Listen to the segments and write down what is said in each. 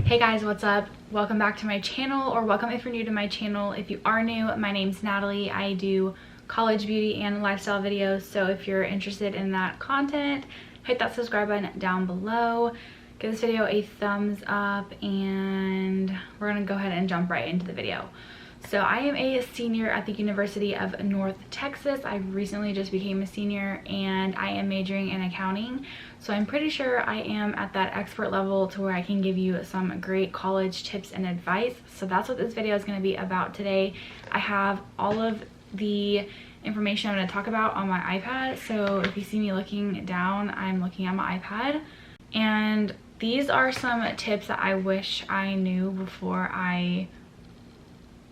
Hey guys, what's up? Welcome back to my channel, or welcome if you're new to my channel. If you are new, my name's Natalie. I do college beauty and lifestyle videos, so if you're interested in that content, hit that subscribe button down below. Give this video a thumbs up, and we're gonna go ahead and jump right into the video. So I am a senior at the University of North Texas. I recently just became a senior and I am majoring in accounting. So I'm pretty sure I am at that expert level to where I can give you some great college tips and advice. So that's what this video is going to be about today. I have all of the information I'm going to talk about on my iPad. So if you see me looking down, I'm looking at my iPad. And these are some tips that I wish I knew before I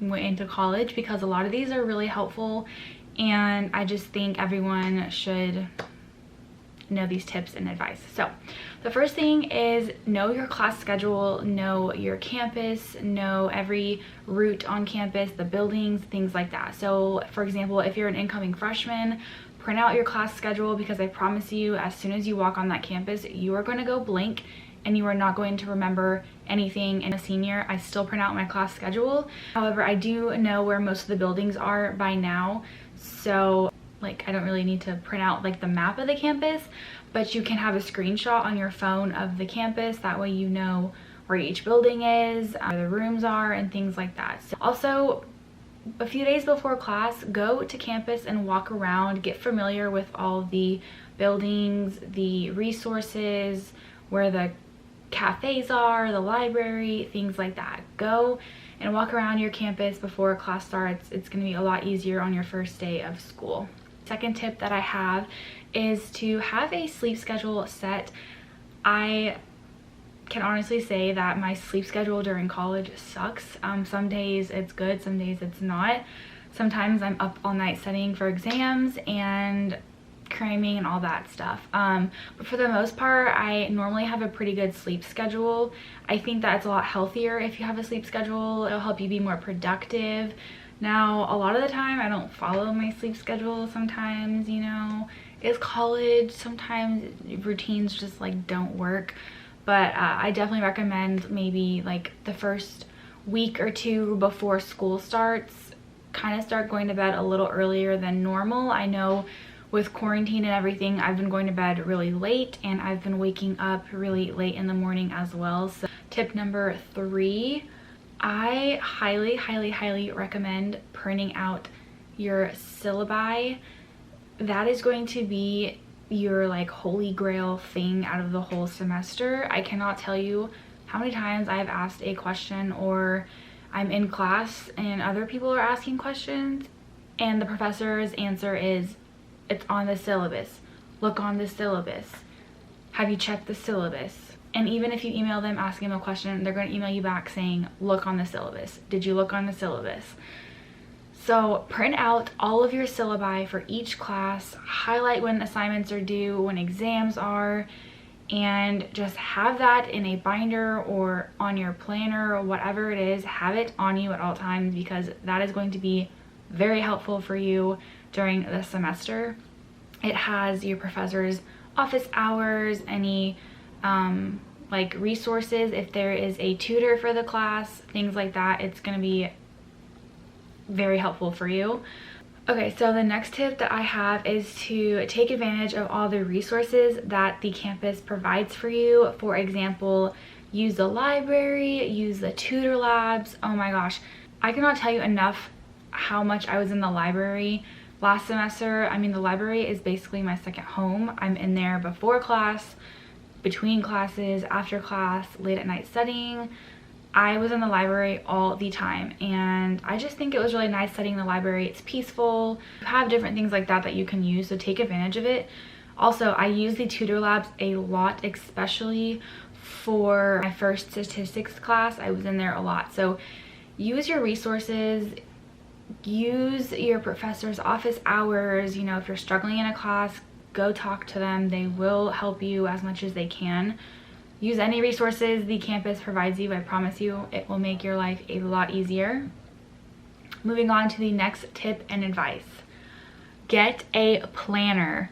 went into college, because a lot of these are really helpful and I just think everyone should know these tips and advice. So the first thing is know your class schedule, know your campus, know every route on campus, the buildings, things like that. So for example, if you're an incoming freshman, print out your class schedule, because I promise you, as soon as you walk on that campus, you are going to go blank and you are not going to remember anything. And a senior, I still print out my class schedule. However, I do know where most of the buildings are by now, so like I don't really need to print out like the map of the campus, but you can have a screenshot on your phone of the campus. That way you know where each building is, where the rooms are, and things like that. So also, a few days before class, go to campus and walk around, get familiar with all the buildings, the resources, where the cafes are, the library, things like that. Go and walk around your campus before class starts. It's going to be a lot easier on your first day of school. Second tip that I have is to have a sleep schedule set. I can honestly say that my sleep schedule during college sucks. Some days it's good, some days it's not. Sometimes I'm up all night studying for exams and cramming and all that stuff, but for the most part I normally have a pretty good sleep schedule. I think that it's a lot healthier if you have a sleep schedule. It'll help you be more productive. Now a lot of the time I don't follow my sleep schedule. Sometimes, you know, it's college, sometimes routines just like don't work, but I definitely recommend maybe like the first week or two before school starts, kind of start going to bed a little earlier than normal. I know with quarantine and everything, I've been going to bed really late and I've been waking up really late in the morning as well. So tip number 3, I highly recommend printing out your syllabi. That is going to be your like holy grail thing out of the whole semester. I cannot tell you how many times I've asked a question, or I'm in class and other people are asking questions and the professor's answer is, it's on the syllabus. Look on the syllabus. Have you checked the syllabus? And even if you email them asking them a question, they're going to email you back saying, look on the syllabus. Did you look on the syllabus? So print out all of your syllabi for each class, highlight when assignments are due, when exams are, and just have that in a binder or on your planner or whatever it is. Have it on you at all times, because that is going to be very helpful for you during the semester. It has your professor's office hours, any like resources, if there is a tutor for the class, things like that. It's going to be very helpful for you. Okay, so the next tip that I have is to take advantage of all the resources that the campus provides for you. For example, use the library, use the tutor labs. Oh my gosh, I cannot tell you enough how much I was in the library last semester. I mean, the library is basically my second home. I'm in there before class, between classes, after class, late at night studying. I was in the library all the time, and I just think it was really nice studying in the library. It's peaceful. You have different things like that that you can use, so take advantage of it. Also, I use the tutor labs a lot, especially for my first statistics class. I was in there a lot. So use your resources, use your professor's office hours. You know, if you're struggling in a class, go talk to them. They will help you as much as they can. Use any resources the campus provides you. I promise you it will make your life a lot easier. Moving on to the next tip and advice. Get a planner.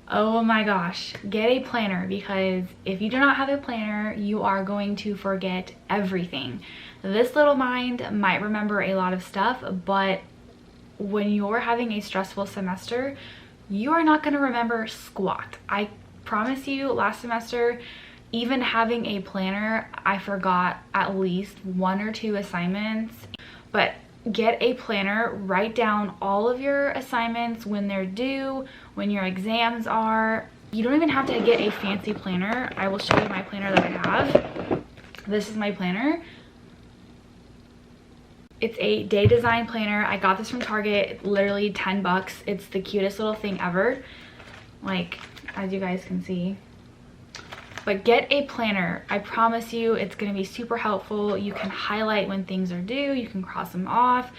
Oh my gosh, get a planner, because if you do not have a planner, you are going to forget everything. This little mind might remember a lot of stuff, but when you're having a stressful semester, you are not going to remember squat. I promise you, last semester, even having a planner, I forgot at least 1 or 2 assignments. But get a planner, write down all of your assignments, when they're due, when your exams are. You don't even have to get a fancy planner. I will show you my planner that I have. This is my planner. It's a day design planner. I got this from Target, literally 10 bucks. It's the cutest little thing ever, like, as you guys can see. But get a planner. I promise you it's going to be super helpful. You can highlight when things are due. You can cross them off.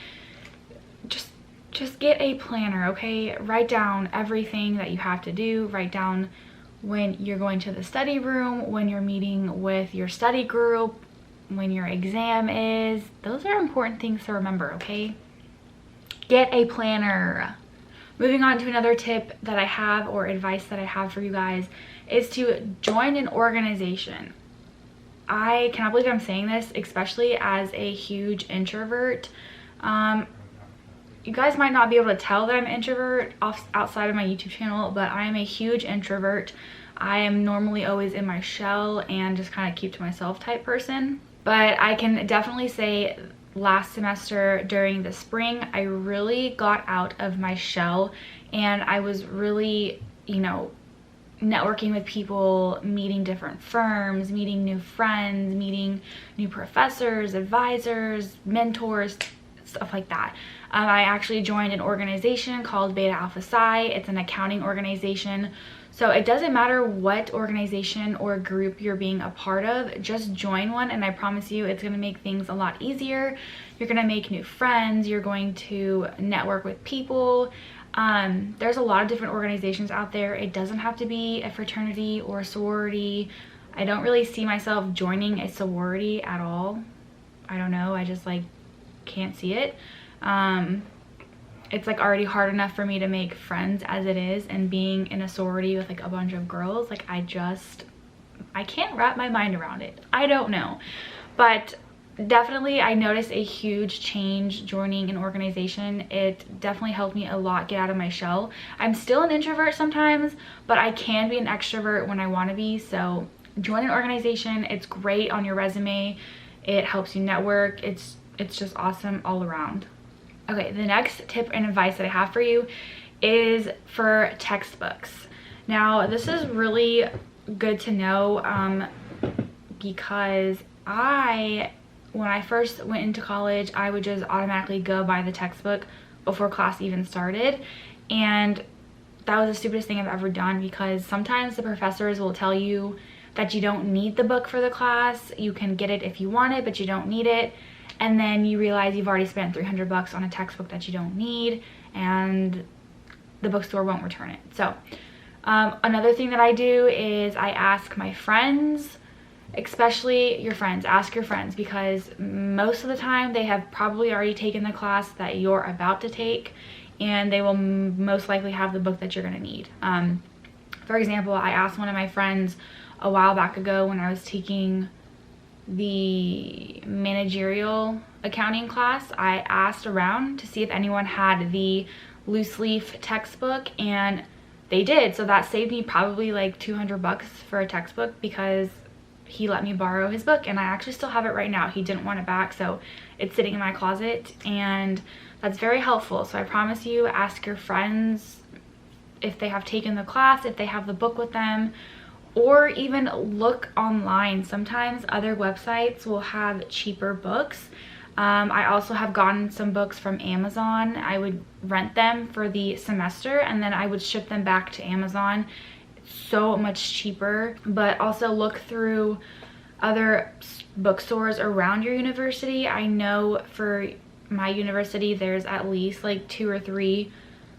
Just get a planner, okay? Write down everything that you have to do. Write down when you're going to the study room, when you're meeting with your study group, when your exam is. Those are important things to remember, okay? Get a planner. Moving on to another tip that I have, or advice that I have for you guys, is to join an organization. I cannot believe I'm saying this, especially as a huge introvert. You guys might not be able to tell that I'm an introvert outside of my YouTube channel, but I am a huge introvert. I am normally always in my shell and just kind of keep to myself type person. But I can definitely say last semester during the spring, I really got out of my shell, and I was really, you know, networking with people, meeting different firms, meeting new friends, meeting new professors, advisors, mentors, stuff like that. I actually joined an organization called Beta Alpha Psi. It's an accounting organization. So it doesn't matter what organization or group you're being a part of, just join one, and I promise you it's going to make things a lot easier. You're going to make new friends, you're going to network with people. There's a lot of different organizations out there. It doesn't have to be a fraternity or a sorority. I don't really see myself joining a sorority at all. I don't know, I just like can't see it. It's like already hard enough for me to make friends as it is, and being in a sorority with like a bunch of girls, like I can't wrap my mind around it. I don't know, but definitely I noticed a huge change joining an organization. It definitely helped me a lot get out of my shell. I'm still an introvert sometimes, but I can be an extrovert when I want to be. So join an organization. It's great on your resume. It helps you network. It's just awesome all around. Okay, the next tip and advice that I have for you is for textbooks. Now, this is really good to know because when I first went into college, I would just automatically go buy the textbook before class even started. And that was the stupidest thing I've ever done, because sometimes the professors will tell you that you don't need the book for the class. You can get it if you want it, but you don't need it. And then you realize you've already spent 300 bucks on a textbook that you don't need, and the bookstore won't return it. So another thing that I do is I ask my friends, especially your friends, ask your friends, because most of the time they have probably already taken the class that you're about to take, and they will most likely have the book that you're going to need. For example, I asked one of my friends a while back ago when I was taking the managerial accounting class. I asked around to see if anyone had the loose leaf textbook, and they did. So that saved me probably like 200 bucks for a textbook, because he let me borrow his book, and I actually still have it right now. He didn't want it back, so it's sitting in my closet, and that's very helpful. So I promise you, ask your friends if they have taken the class, if they have the book with them, or even look online. Sometimes other websites will have cheaper books. I also have gotten some books from Amazon. I would rent them for the semester, and then I would ship them back to Amazon. It's so much cheaper. But also look through other bookstores around your university. I know for my university there's at least like 2 or 3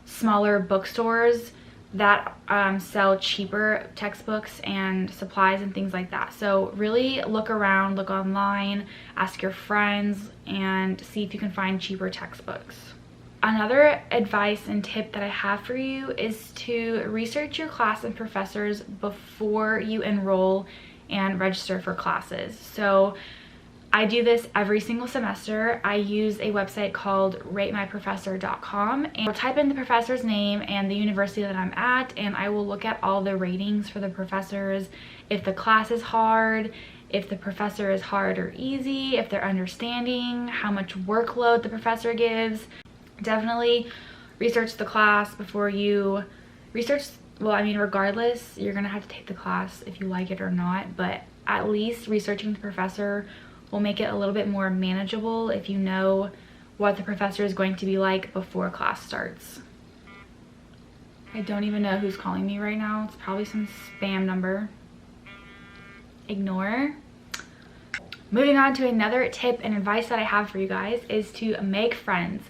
smaller bookstores that sell cheaper textbooks and supplies and things like that. So really look around, look online, ask your friends, and see if you can find cheaper textbooks. Another advice and tip that I have for you is to research your class and professors before you enroll and register for classes. So I do this every single semester. I use a website called ratemyprofessor.com, and I'll type in the professor's name and the university that I'm at, and I will look at all the ratings for the professors, if the class is hard, if the professor is hard or easy, if they're understanding, how much workload the professor gives. Definitely research the class before you well, I mean, regardless, you're gonna have to take the class if you like it or not, but at least researching the professor will make it a little bit more manageable if you know what the professor is going to be like before class starts. I don't even know who's calling me right now. It's probably some spam number. Ignore. Moving on to another tip and advice that I have for you guys is to make friends.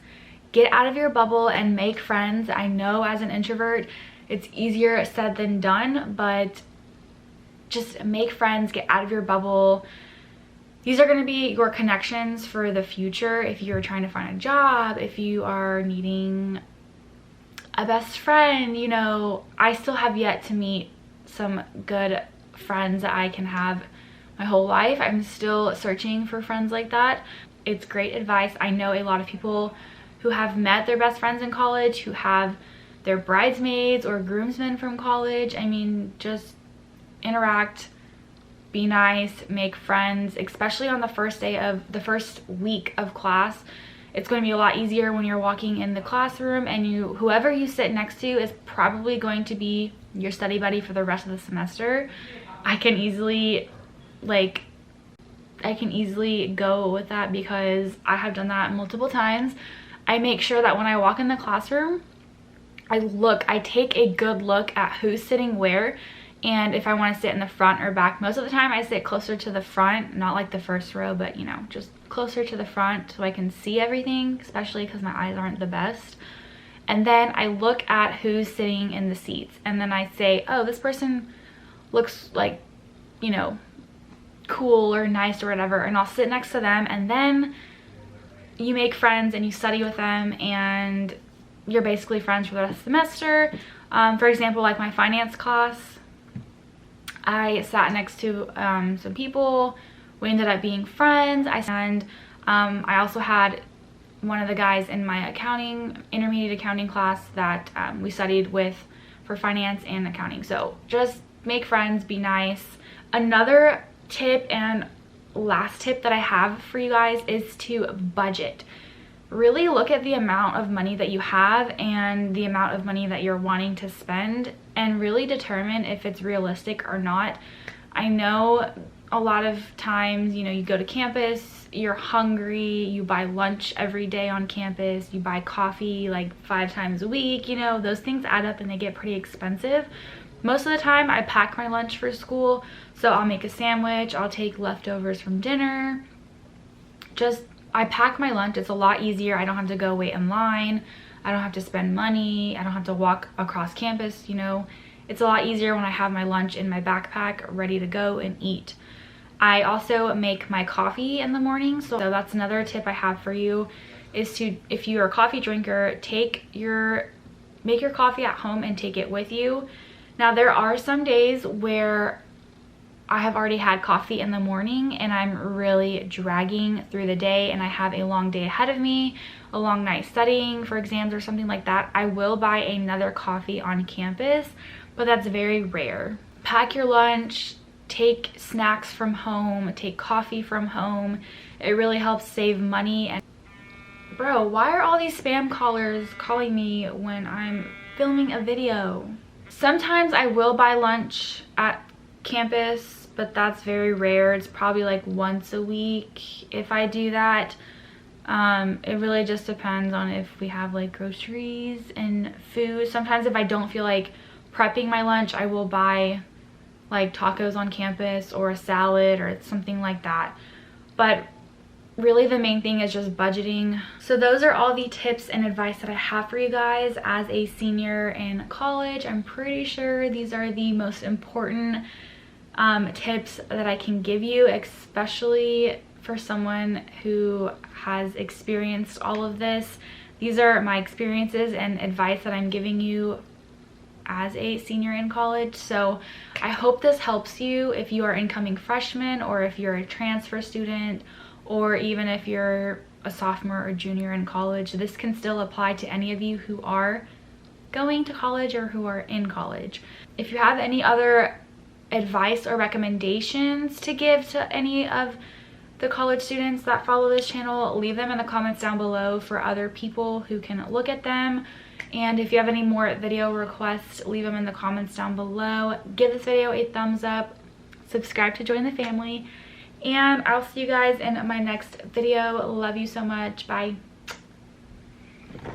Get out of your bubble and make friends. I know as an introvert, it's easier said than done, but just make friends, get out of your bubble. These are going to be your connections for the future. If you're trying to find a job, if you are needing a best friend, you know, I still have yet to meet some good friends that I can have my whole life. I'm still searching for friends like that. It's great advice. I know a lot of people who have met their best friends in college, who have their bridesmaids or groomsmen from college. I mean, just interact, be nice, make friends, especially on the first week of class. It's going to be a lot easier when you're walking in the classroom, and whoever you sit next to is probably going to be your study buddy for the rest of the semester. I can easily go with that because I have done that multiple times. I make sure that when I walk in the classroom, I take a good look at who's sitting where, and if I want to sit in the front or back. Most of the time I sit closer to the front, not like the first row, but you know, just closer to the front so I can see everything, especially because my eyes aren't the best. And then I look at who's sitting in the seats, and then I say, oh, this person looks like, you know, cool or nice or whatever, and I'll sit next to them. And then you make friends and you study with them, and you're basically friends for the rest of the semester. For example, like my finance class, I sat next to some people. We ended up being friends. I also had one of the guys in my intermediate accounting class that we studied with for finance and accounting. So just make friends, be nice. Another tip and last tip that I have for you guys is to budget. Really look at the amount of money that you have and the amount of money that you're wanting to spend, and really determine if it's realistic or not. I know a lot of times, you know, you go to campus, you're hungry, you buy lunch every day on campus, you buy coffee like 5 times a week, you know, those things add up and they get pretty expensive. Most of the time I pack my lunch for school, so I'll make a sandwich, I'll take leftovers from dinner. I pack my lunch. It's a lot easier. I don't have to go wait in line. I don't have to spend money. I don't have to walk across campus, you know. It's a lot easier when I have my lunch in my backpack ready to go and eat. I also make my coffee in the morning, so that's another tip I have for you, is to, if you're a coffee drinker, make your coffee at home and take it with you. Now there are some days where I have already had coffee in the morning and I'm really dragging through the day and I have a long day ahead of me, a long night studying for exams or something like that. I will buy another coffee on campus, but that's very rare. Pack your lunch, take snacks from home, take coffee from home. It really helps save money. And bro, why are all these spam callers calling me when I'm filming a video? Sometimes I will buy lunch at campus, but that's very rare. It's probably like once a week if I do that. It really just depends on if we have like groceries and food. Sometimes if I don't feel like prepping my lunch, I will buy like tacos on campus or a salad or something like that. But really the main thing is just budgeting. So those are all the tips and advice that I have for you guys as a senior in college. I'm pretty sure these are the most important tips that I can give you, especially for someone who has experienced all of this. these are my experiences and advice that I'm giving you as a senior in college. So I hope this helps you if you are incoming freshman, or if you're a transfer student, or even if you're a sophomore or junior in college. This can still apply to any of you who are going to college or who are in college. If you have any other advice or recommendations to give to any of the college students that follow this channel, leave them in the comments down below for other people who can look at them. And if you have any more video requests, leave them in the comments down below. Give this video a thumbs up, subscribe to join the family, and I'll see you guys in my next video. Love you so much. Bye.